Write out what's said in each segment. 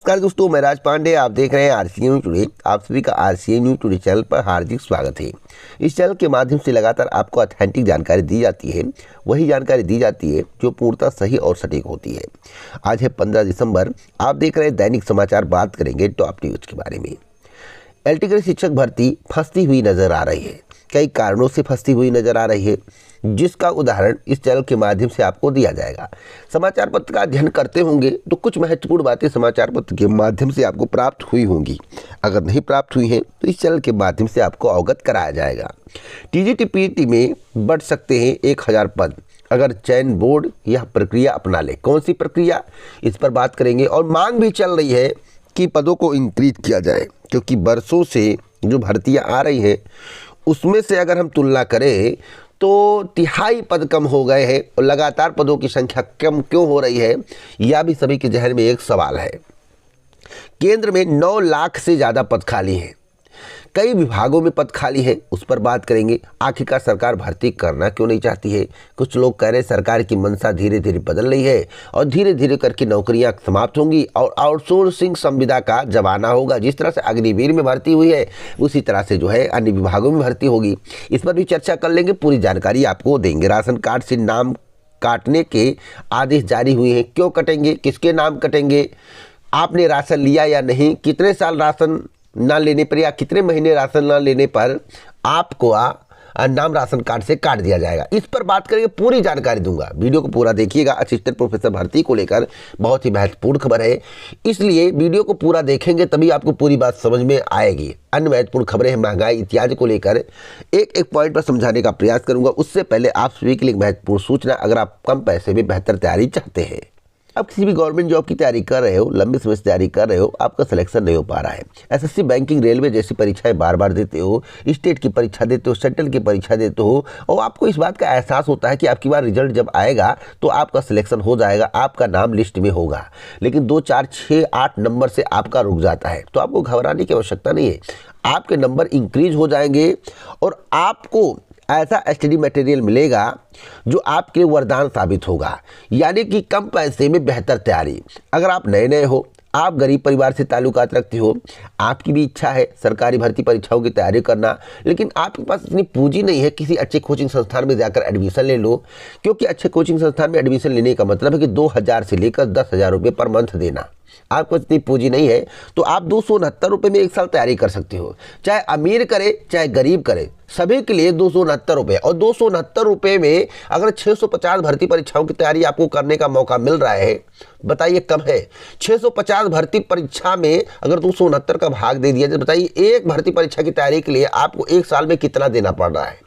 नमस्कार दोस्तों, मैं राज पांडे। आप देख रहे हैं आरसीए न्यूज टुडे। आप सभी का आरसीए न्यूज टुडे चैनल पर हार्दिक स्वागत है। इस चैनल के माध्यम से लगातार आपको ऑथेंटिक जानकारी दी जाती है, वही जानकारी दी जाती है जो पूर्णतः सही और सटीक होती है। आज है 15 दिसंबर। आप देख रहे हैं दैनिक समाचार। बात करेंगे टॉप न्यूज के बारे में। एलटी ग्रेड शिक्षक भर्ती फंसती हुई नजर आ रही है। कई कारणों से फंसती हुई नजर आ रही है, जिसका उदाहरण इस चैनल के माध्यम से आपको दिया जाएगा। समाचार पत्र का अध्ययन करते होंगे तो कुछ महत्वपूर्ण बातें समाचार पत्र के माध्यम से आपको प्राप्त हुई होंगी। अगर नहीं प्राप्त हुई हैं तो इस चैनल के माध्यम से आपको अवगत कराया जाएगा। टीजीटी पीटी में बढ़ सकते हैं 1000 पद अगर चयन बोर्ड यह प्रक्रिया अपना ले। कौन सी प्रक्रिया, इस पर बात करेंगे। और मांग भी चल रही है कि पदों को इंक्रीज किया जाए, क्योंकि बरसों से जो भर्तियां आ रही हैं उसमें से अगर हम तुलना करें तो तिहाई पद कम हो गए हैं और लगातार पदों की संख्या कम क्यों हो रही है, यह भी सभी के जहन में एक सवाल है। केंद्र में 9 लाख से ज़्यादा पद खाली हैं। कई विभागों में पद खाली है, उस पर बात करेंगे। आखिरकार सरकार भर्ती करना क्यों नहीं चाहती है। कुछ लोग कह रहे हैं सरकार की मंशा धीरे धीरे बदल रही है और धीरे धीरे करके नौकरियां समाप्त होंगी और आउटसोर्सिंग संविदा का जमाना होगा। जिस तरह से अग्निवीर में भर्ती हुई है उसी तरह से जो है अन्य विभागों में भर्ती होगी। इस पर भी चर्चा कर लेंगे, पूरी जानकारी आपको देंगे। राशन कार्ड से नाम काटने के आदेश जारी हुए हैं, क्यों कटेंगे, किसके नाम कटेंगे, आपने राशन लिया या नहीं, कितने साल राशन ना लेने पर या कितने महीने राशन ना लेने पर आपको नाम राशन कार्ड से काट दिया जाएगा। इस पर बात करेंगे, पूरी जानकारी दूंगा। वीडियो को पूरा देखिएगा। असिस्टेंट प्रोफेसर भर्ती को लेकर बहुत ही महत्वपूर्ण खबर है, इसलिए वीडियो को पूरा देखेंगे तभी आपको पूरी बात समझ में आएगी। अन्य महत्वपूर्ण खबरें हैं, महंगाई इत्यादि को लेकर एक एक पॉइंट पर समझाने का प्रयास करूंगा। उससे पहले आप सभी के लिए महत्वपूर्ण सूचना, अगर आप कम पैसे में बेहतर तैयारी चाहते हैं, आप किसी भी गवर्नमेंट जॉब की तैयारी कर रहे हो, लंबे समय से तैयारी कर रहे हो, आपका सिलेक्शन नहीं हो पा रहा है, एसएससी, बैंकिंग, रेलवे जैसी परीक्षाएं बार बार देते हो, स्टेट की परीक्षा देते हो, सेंट्रल की परीक्षा देते हो और आपको इस बात का एहसास होता है कि आपकी बार रिजल्ट जब आएगा तो आपका सिलेक्शन हो जाएगा, आपका नाम लिस्ट में होगा, लेकिन 2, 4, 6, 8 नंबर से आपका रुक जाता है, तो आपको घबराने की आवश्यकता नहीं है। आपके नंबर इंक्रीज हो जाएंगे और आपको ऐसा स्टडी मटेरियल मिलेगा जो आपके लिए वरदान साबित होगा, यानी कि कम पैसे में बेहतर तैयारी। अगर आप नए हो, आप गरीब परिवार से ताल्लुकात रखते हो, आपकी भी इच्छा है सरकारी भर्ती परीक्षाओं की तैयारी करना, लेकिन आपके पास इतनी पूंजी नहीं है, किसी अच्छे कोचिंग संस्थान में जाकर एडमिशन ले लो, क्योंकि अच्छे कोचिंग संस्थान में एडमिशन लेने का मतलब है कि 2000 से लेकर 10,000 रुपये पर मंथ देना। आपको इतनी पूंजी नहीं है तो आप 269 रुपये में एक साल तैयारी कर सकते हो। चाहे अमीर करे चाहे गरीब करे, सभी के लिए 269 रुपये। और 269 रुपये में अगर 650 भर्ती परीक्षाओं की तैयारी आपको करने का मौका मिल रहा है, बताइए कम है? 650 भर्ती परीक्षा में अगर 269 का भाग दे दिया जाए, बताइए एक भर्ती परीक्षा की तैयारी के लिए आपको एक साल में कितना देना पड़ रहा है,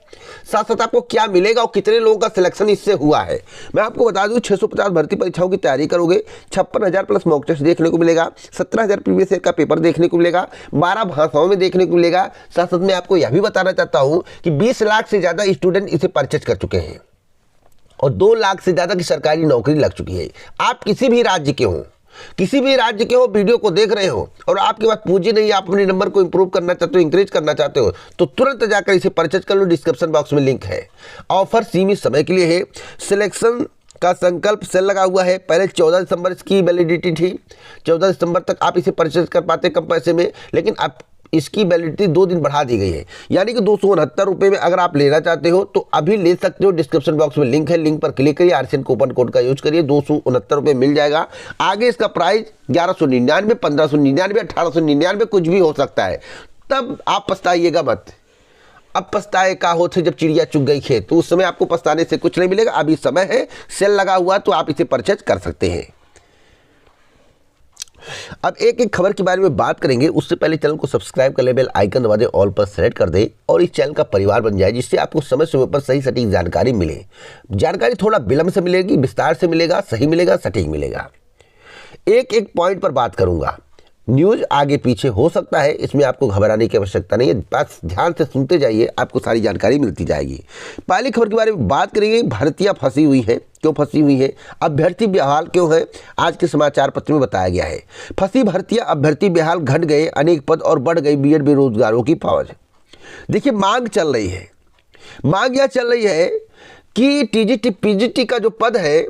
साथ साथ आपको क्या मिलेगा और कितने लोगों का सिलेक्शन इससे हुआ है। मैं आपको बता दूं, 650 भर्ती परीक्षाओं की तैयारी करोगे, 56,000 प्लस मॉक टेस्ट देखने को मिलेगा, 17,000 प्रीवियस ईयर का पेपर देखने को मिलेगा, 12 भाषाओं में देखने को मिलेगा। साथ साथ मैं आपको यह भी बताना चाहता हूं कि 20 लाख से ज्यादा स्टूडेंट इसे परचेज कर चुके हैं और 2 लाख से ज्यादा की सरकारी नौकरी लग चुकी है। आप किसी भी राज्य के हो, वीडियो को देख रहे हो और आपके पास पूंजी नहीं है, आप अपने नंबर को इंप्रूव करना चाहते हो, इंक्रीज करना चाहते हो, तो तुरंत जाकर इसे परचेज कर लो। डिस्क्रिप्शन बॉक्स में लिंक है। ऑफर सीमित समय के लिए है। सिलेक्शन का संकल्प सेल लगा हुआ है। पहले 14 दिसंबर इसकी वैलिडिटी थी, 14 दिसंबर तक आप इसे परचेज कर पाते कम पैसे में, लेकिन अब इसकी वैलिडिटी 2 दिन बढ़ा दी गई है, यानी कि 269 रुपये में अगर आप लेना चाहते हो तो अभी ले सकते हो। डिस्क्रिप्शन बॉक्स में लिंक है, लिंक पर क्लिक करिए, आरसीएन कूपन कोड का यूज करिए, 269 रुपये मिल जाएगा। आगे इसका प्राइस 1199, 1599, 1899 कुछ भी हो सकता है। तब आप पछताइएगा मत। अब पछताए का होते जब चिड़िया चुग गई खेत, तो उस समय आपको पछताने से कुछ नहीं मिलेगा। अभी समय है, सेल लगा हुआ तो आप इसे परचेज कर सकते हैं। अब एक एक खबर के बारे में बात करेंगे, उससे पहले चैनल को सब्सक्राइब कर ले, बेल आइकन दबा दे, ऑल पर सेलेक्ट कर दे और इस चैनल का परिवार बन जाए, जिससे आपको समय समय पर सही सटीक जानकारी मिले। जानकारी थोड़ा विलंब से मिलेगी, विस्तार से मिलेगा, सही मिलेगा, सटीक मिलेगा। एक एक पॉइंट पर बात करूंगा। न्यूज आगे पीछे हो सकता है, इसमें आपको घबराने की आवश्यकता नहीं है, बस ध्यान से सुनते जाइए, आपको सारी जानकारी मिलती जाएगी। पहली खबर के बारे में बात करेंगे। भर्तियां फंसी हुई है, क्यों फंसी हुई है, अभ्यर्थी बेहाल क्यों है, आज के समाचार पत्र में बताया गया है। फंसी भर्तियां, अभ्यर्थी बेहाल, घट गए अनेक पद और बढ़ गई बीएड बेरोजगारों की फौज। देखिए, मांग चल रही है। मांग यह चल रही है कि टीजीटी पीजीटी का जो पद है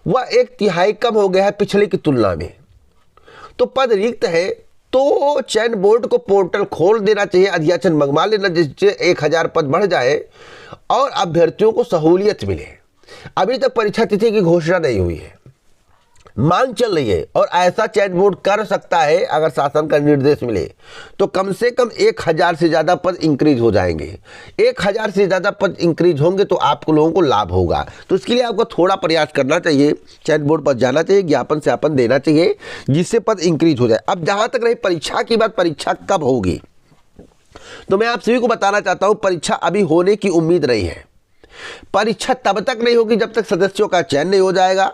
वह 1/3 कम हो गया है पिछले की तुलना में। तो पद रिक्त है तो चयन बोर्ड को पोर्टल खोल देना चाहिए, अध्याचन मंगवा लेना जिससे 1000 पद बढ़ जाए और अभ्यर्थियों को सहूलियत मिले। अभी तक परीक्षा तिथि की घोषणा नहीं हुई है, मांग चल रही है और ऐसा चयन बोर्ड कर सकता है अगर शासन का निर्देश मिले तो कम से कम 1000 से ज़्यादा पद इंक्रीज हो जाएंगे। 1000 से ज़्यादा पद इंक्रीज होंगे तो आप लोगों को लाभ होगा। तो इसके लिए आपको थोड़ा प्रयास करना चाहिए, चयन बोर्ड पर जाना चाहिए, ज्ञापन सत्यापन देना चाहिए जिससे पद इंक्रीज हो जाए। अब जहाँ तक रही परीक्षा की बात, परीक्षा कब होगी तो मैं आप सभी को बताना चाहता हूँ परीक्षा अभी होने की उम्मीद नहीं है। परीक्षा तब तक नहीं होगी जब तक सदस्यों का चयन नहीं हो जाएगा।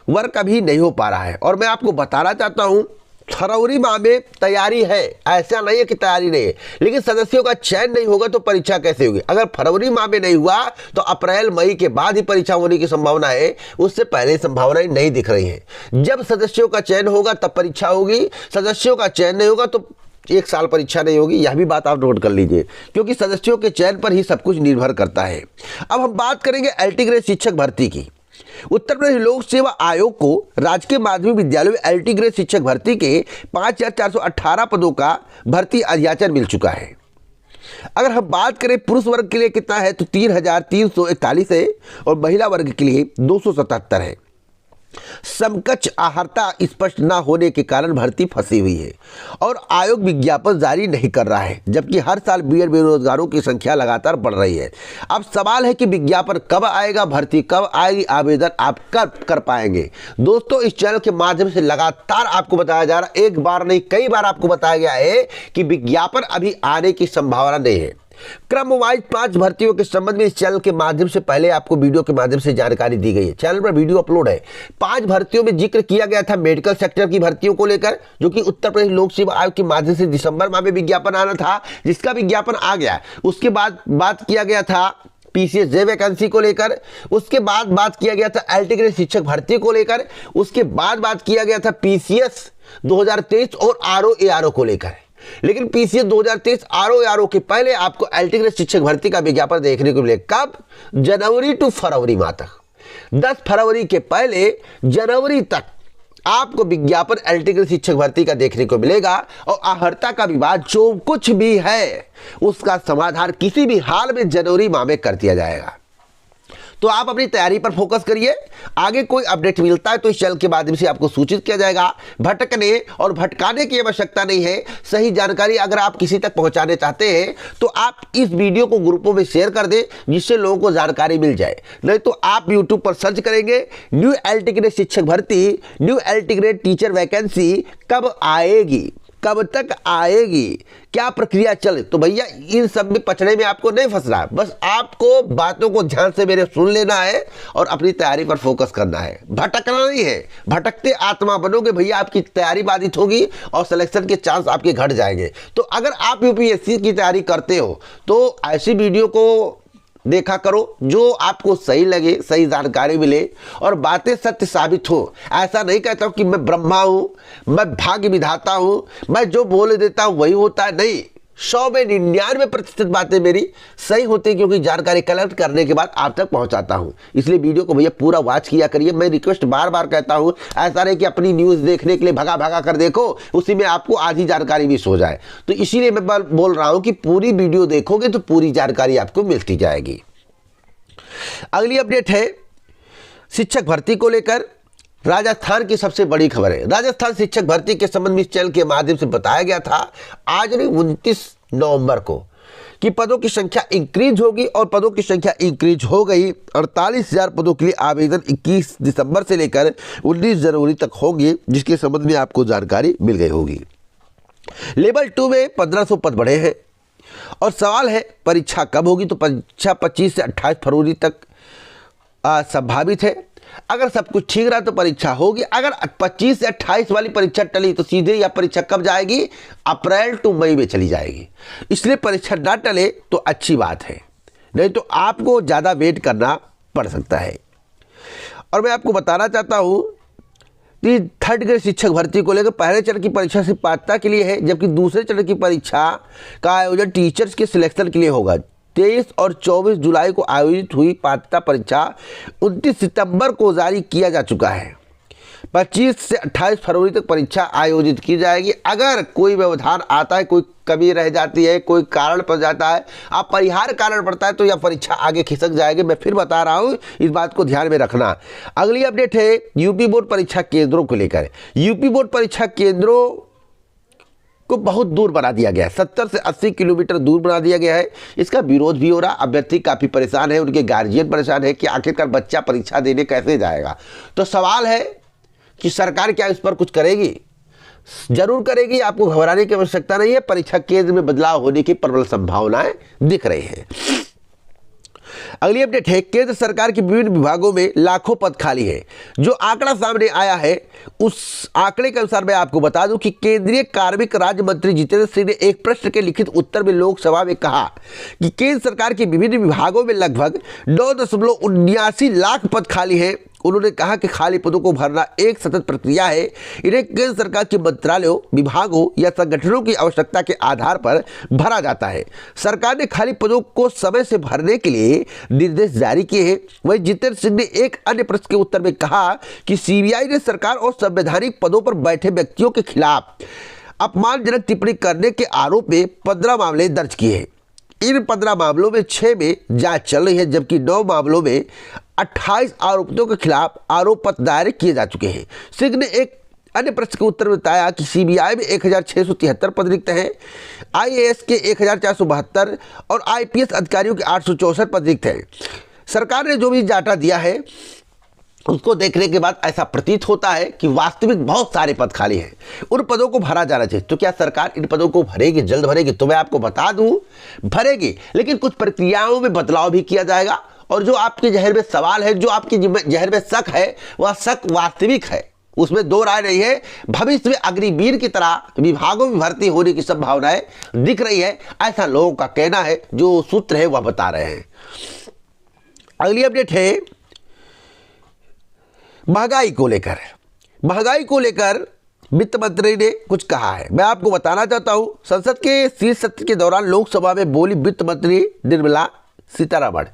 वर्क अभी नहीं हो पा रहा है और मैं आपको बताना चाहता हूं फरवरी माह में तैयारी है, ऐसा नहीं है कि तैयारी नहीं है, लेकिन सदस्यों का चयन नहीं होगा तो परीक्षा कैसे होगी। अगर फरवरी माह में नहीं हुआ तो अप्रैल मई के बाद ही परीक्षा होने की संभावना है, उससे पहले संभावनाएं नहीं दिख रही हैं। जब सदस्यों का चयन होगा तब परीक्षा होगी, सदस्यों का चयन नहीं होगा तो 1 साल परीक्षा नहीं होगी। यह भी बात आप नोट कर लीजिए क्योंकि सदस्यों के चयन पर ही सब कुछ निर्भर करता है। अब हम बात करेंगे एलटी ग्रेड शिक्षक भर्ती की। उत्तर प्रदेश लोक सेवा आयोग को राजकीय माध्यमिक विद्यालय में एलटी ग्रेड शिक्षक भर्ती के 5418 पदों का भर्ती अध्याचन मिल चुका है। अगर हम बात करें पुरुष वर्ग के लिए कितना है तो 3341 है और महिला वर्ग के लिए 277 है। समकक्ष आहर्ता स्पष्ट न होने के कारण भर्ती फंसी हुई है और आयोग विज्ञापन जारी नहीं कर रहा है, जबकि हर साल बीएड बेरोजगारों की संख्या लगातार बढ़ रही है। अब सवाल है कि विज्ञापन कब आएगा, भर्ती कब आएगी, आवेदन आप कब कर पाएंगे। दोस्तों इस चैनल के माध्यम से लगातार आपको बताया जा रहा है, एक बार नहीं कई बार आपको बताया गया है कि विज्ञापन अभी आने की संभावना नहीं है। क्रम वाइज 5 भर्तियों के संबंध में इस चैनल के माध्यम से पहले आपको वीडियो के माध्यम से जानकारी दी गई है। चैनल पर वीडियो अपलोड है। 5 भर्तियों में जिक्र किया गया था मेडिकल सेक्टर की भर्तियों को लेकर, जो कि उत्तर प्रदेश लोक सेवा आयोग के माध्यम से दिसंबर माह में विज्ञापन आना था, जिसका विज्ञापन आ गया। उसके बाद बात किया गया था पीसीएस जे वैकेंसी को लेकर, उसके बाद बात किया गया था एलटी ग्रेड शिक्षक भर्ती को लेकर, उसके बाद बात किया गया था पीसीएस 2023 और आरओ एआरओ को लेकर। लेकिन पीसीएस 2023 आरओ के पहले आपको एलटी ग्रेड शिक्षक भर्ती का विज्ञापन देखने को मिलेगा। कब? जनवरी टू फरवरी माह तक। 10 फरवरी के पहले जनवरी तक आपको विज्ञापन एलटी ग्रेड शिक्षक भर्ती का देखने को मिलेगा और आहर्ता का विवाद जो कुछ भी है उसका समाधान किसी भी हाल में जनवरी माह में कर दिया जाएगा। तो आप अपनी तैयारी पर फोकस करिए। आगे कोई अपडेट मिलता है तो इस चैनल के माध्यम से आपको सूचित किया जाएगा। भटकने और भटकाने की आवश्यकता नहीं है। सही जानकारी अगर आप किसी तक पहुंचाने चाहते हैं तो आप इस वीडियो को ग्रुपों में शेयर कर दें जिससे लोगों को जानकारी मिल जाए। नहीं तो आप यूट्यूब पर सर्च करेंगे न्यू एलटी ग्रेड शिक्षक भर्ती, new LT grade teacher vacancy कब आएगी, कब तक आएगी, क्या प्रक्रिया चले, तो भैया इन सब में पचड़े में आपको नहीं फंसना है। बस आपको बातों को ध्यान से मेरे सुन लेना है और अपनी तैयारी पर फोकस करना है, भटकना नहीं है। भटकते आत्मा बनोगे भैया, आपकी तैयारी बाधित होगी और सिलेक्शन के चांस आपके घट जाएंगे। तो अगर आप यूपीएससी की तैयारी करते हो तो ऐसी वीडियो को देखा करो जो आपको सही लगे, सही जानकारी मिले और बातें सत्य साबित हो। ऐसा नहीं कहता हूं कि मैं ब्रह्मा हूं, मैं भाग्य विधाता हूं, मैं जो बोल देता हूं वही होता है। नहीं, 100 में 99% बातें मेरी सही होती है क्योंकि जानकारी कलेक्ट करने के बाद आप तक पहुंचाता हूं। इसलिए वीडियो को भैया पूरा वॉच किया करिए। मैं रिक्वेस्ट बार बार कहता हूं, ऐसा नहीं कि अपनी न्यूज़ देखने के लिए भगा भगा कर देखो, उसी में आपको आधी जानकारी मिस हो जाए। तो इसीलिए मैं बोल रहा हूं कि पूरी वीडियो देखोगे तो पूरी जानकारी आपको मिलती जाएगी। अगली अपडेट है शिक्षक भर्ती को लेकर। राजस्थान की सबसे बड़ी खबर है। राजस्थान शिक्षक भर्ती के संबंध में इस चैनल के माध्यम से बताया गया था आज 29 नवंबर को कि पदों की संख्या इंक्रीज होगी और पदों की संख्या इंक्रीज हो गई। 48,000 पदों के लिए आवेदन 21 दिसंबर से लेकर 19 जनवरी तक होंगे, जिसके संबंध में आपको जानकारी मिल गई होगी। लेवल 2 में 1500 पद बढ़े हैं और सवाल है परीक्षा कब होगी, तो परीक्षा 25 से 28 फरवरी तक संभावित है। अगर सब कुछ ठीक रहा तो परीक्षा होगी। अगर 25 से 28 वाली परीक्षा टली तो सीधे यह परीक्षा कब जाएगी? अप्रैल टू मई में चली जाएगी। इसलिए परीक्षा ना टले तो अच्छी बात है, नहीं तो आपको ज़्यादा वेट करना पड़ सकता है। और मैं आपको बताना चाहता हूँ कि 3rd ग्रेड शिक्षक भर्ती को लेकर पहले चरण की परीक्षा सिर्फ पात्रता के लिए है, जबकि दूसरे चरण की परीक्षा का आयोजन टीचर्स के सिलेक्शन के लिए होगा। 23 और 24 जुलाई को आयोजित हुई पात्रता परीक्षा 29 सितंबर को जारी किया जा चुका है। 25 से 28 फरवरी तक परीक्षा आयोजित की जाएगी। अगर कोई व्यवधान आता है, कोई कमी रह जाती है, कोई कारण पड़ जाता है, आप परिहार कारण पड़ता है, तो यह परीक्षा आगे खिसक जाएगी। मैं फिर बता रहा हूं, इस बात को ध्यान में रखना। अगली अपडेट है यूपी बोर्ड परीक्षा केंद्रों को लेकर। यूपी बोर्ड परीक्षा केंद्रों को बहुत दूर बना दिया गया है, 70 से 80 किलोमीटर दूर बना दिया गया है। इसका विरोध भी हो रहा, अभ्यर्थी काफ़ी परेशान है, उनके गार्जियन परेशान है कि आखिरकार बच्चा परीक्षा देने कैसे जाएगा। तो सवाल है कि सरकार क्या इस पर कुछ करेगी? जरूर करेगी, आपको घबराने की आवश्यकता नहीं है। परीक्षा केंद्र में बदलाव होने की प्रबल संभावनाएं दिख रही हैं। अगली अपडेट है केंद्र सरकार के विभिन्न विभागों में लाखों पद खाली है। जो आंकड़ा सामने आया है उस आंकड़े के अनुसार मैं आपको बता दूं कि केंद्रीय कार्मिक राज्य मंत्री जितेंद्र सिंह ने एक प्रश्न के लिखित उत्तर में लोकसभा में कहा कि केंद्र सरकार के विभिन्न विभागों में लगभग 9.79 लाख पद खाली है। उन्होंने कहा कि खाली पदों को भरना एक सतत प्रक्रिया है। इन्हें केंद्र सरकार के मंत्रालयों, विभागों या संगठनों की आवश्यकता के आधार पर भरा जाता है। सरकार ने खाली पदों को समय से भरने के लिए निर्देश जारी किए हैं। वहीं जितेंद्र सिंह ने एक अन्य प्रश्न के उत्तर में कहा कि सीबीआई ने सरकार और संवैधानिक पदों पर बैठे व्यक्तियों के खिलाफ अपमानजनक टिप्पणी करने के आरोप में 15 मामले दर्ज किए हैं। इन 15 मामलों में 6 में जांच चल रही है, जबकि 9 मामलों में 28 आरोपियों के खिलाफ आरोप पत्र दायर किए जा चुके हैं। सिंह ने एक अन्य प्रश्न के उत्तर में बताया कि सीबीआई में 1673 पद रिक्त हैं, आईएएस के 1472 और आईपीएस अधिकारियों के 864 पद रिक्त हैं। सरकार ने जो भी डाटा दिया है उसको देखने के बाद ऐसा प्रतीत होता है कि वास्तविक बहुत सारे पद खाली हैं, उन पदों को भरा जाना चाहिए। तो क्या सरकार इन पदों को भरेगी, जल्द भरेगी? तो मैं आपको बता दूं, भरेगी, लेकिन कुछ प्रक्रियाओं में बदलाव भी किया जाएगा। और जो आपके जहर में सवाल है, जो आपके जहर में शक है, वह शक वास्तविक है, उसमें दो राय नहीं है। भविष्य में अग्निवीर की तरह विभागों में भर्ती होने की संभावनाएं दिख रही है, ऐसा लोगों का कहना है, जो सूत्र है वह बता रहे हैं। अगली अपडेट है महंगाई को लेकर। महंगाई को लेकर वित्त मंत्री ने कुछ कहा है, मैं आपको बताना चाहता हूं। संसद के शीर्ष सत्र के दौरान लोकसभा में बोली वित्त मंत्री निर्मला सीतारमण।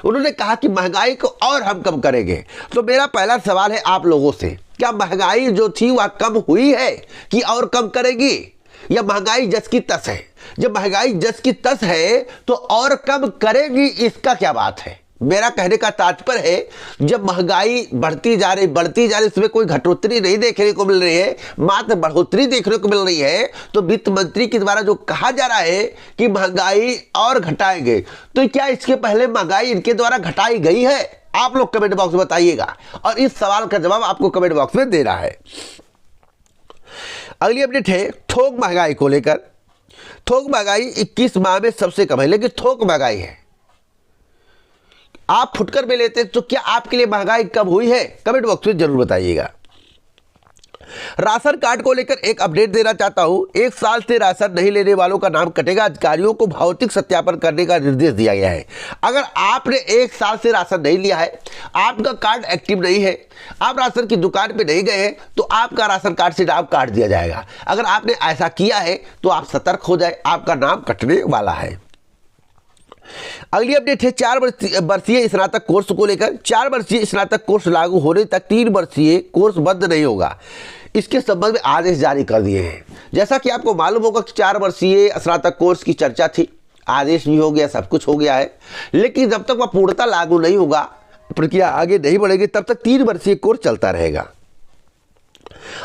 उन्होंने कहा कि महंगाई को और हम कम करेंगे। तो मेरा पहला सवाल है आप लोगों से, क्या महंगाई जो थी वह कम हुई है कि और कम करेगी, या महंगाई जस की तस है? जब महंगाई जस की तस है तो और कम करेगी, इसका क्या बात है? मेरा कहने का तात्पर्य है, जब महंगाई बढ़ती जा रही इसमें कोई घटोत्तरी नहीं देखने को मिल रही है, मात्र बढ़ोतरी देखने को मिल रही है, तो वित्त मंत्री के द्वारा जो कहा जा रहा है कि महंगाई और घटाएंगे, तो क्या इसके पहले महंगाई इनके द्वारा घटाई गई है? आप लोग कमेंट बॉक्स में बताइएगा, और इस सवाल का जवाब आपको कमेंट बॉक्स में देना है। अगली अपडेट है थोक महंगाई को लेकर। थोक महंगाई 21 माह में सबसे कम है, लेकिन थोक महंगाई है, आप फुटकर में लेते हैं, तो क्या आपके लिए महंगाई कम हुई है? कमेंट बॉक्स में जरूर बताइएगा। राशन कार्ड को लेकर एक अपडेट देना चाहता हूं। 1 साल से राशन नहीं लेने वालों का नाम कटेगा। अधिकारियों को भौतिक सत्यापन करने का निर्देश दिया गया है। अगर आपने 1 साल से राशन नहीं लिया है, आपका कार्ड एक्टिव नहीं है, आप राशन की दुकान पे नहीं गए हैं, तो आपका राशन कार्ड से नाम काट दिया जाएगा। अगर आपने ऐसा किया है तो आप सतर्क हो जाए, आपका नाम कटने वाला है। अगली अपडेट है 4 वर्षीय स्नातक कोर्स को लेकर। 4 वर्षीय स्नातक कोर्स लागू होने तक 3 वर्षीय कोर्स बंद नहीं होगा। इसके संबंध में आदेश जारी कर दिए हैं। जैसा कि आपको मालूम होगा कि 4 वर्षीय स्नातक कोर्स की चर्चा थी, आदेश भी हो गया, सब कुछ हो गया है, लेकिन जब तक वह पूर्णतः लागू नहीं होगा, प्रक्रिया आगे नहीं बढ़ेगी, तब तक 3 वर्षीय कोर्स चलता रहेगा।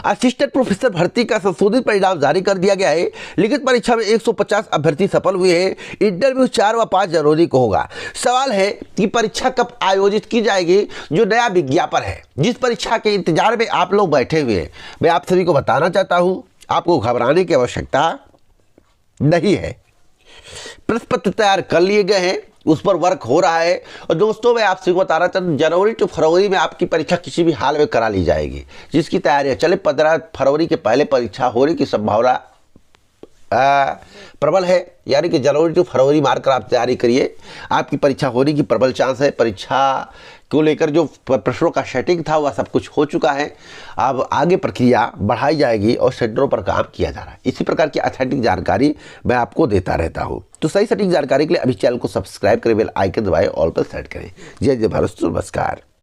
असिस्टेंट प्रोफेसर भर्ती का संशोधित परिणाम जारी कर दिया गया है। लिखित परीक्षा में 150 अभ्यर्थी सफल हुए हैं। इंटरव्यू 4 व 5 जनवरी को होगा। सवाल है कि परीक्षा कब आयोजित की जाएगी। जो नया विज्ञापन है, जिस परीक्षा के इंतजार में आप लोग बैठे हुए हैं, मैं आप सभी को बताना चाहता हूं, आपको घबराने की आवश्यकता नहीं है। प्रश्न पत्र तैयार कर लिए गए हैं, उस पर वर्क हो रहा है। और दोस्तों, मैं आपसे बता रहा था, जनवरी टू फरवरी में आपकी परीक्षा किसी भी हाल में करा ली जाएगी, जिसकी तैयारियां चले। 15 फरवरी के पहले परीक्षा होने की संभावना प्रबल है, यानी कि जनवरी टू फरवरी मारकर आप तैयारी करिए, आपकी परीक्षा होने की प्रबल चांस है। परीक्षा को लेकर जो प्रश्नों का सेटिंग था वह सब कुछ हो चुका है। अब आगे प्रक्रिया बढ़ाई जाएगी और सेंटरों पर काम किया जा रहा है। इसी प्रकार की ऑथेंटिक जानकारी मैं आपको देता रहता हूं। तो सही सटीक जानकारी के लिए अभी चैनल को सब्सक्राइब करें, बेल आइकन दबाएं, ऑल पर सेट करें। जय जय भारत, नमस्कार।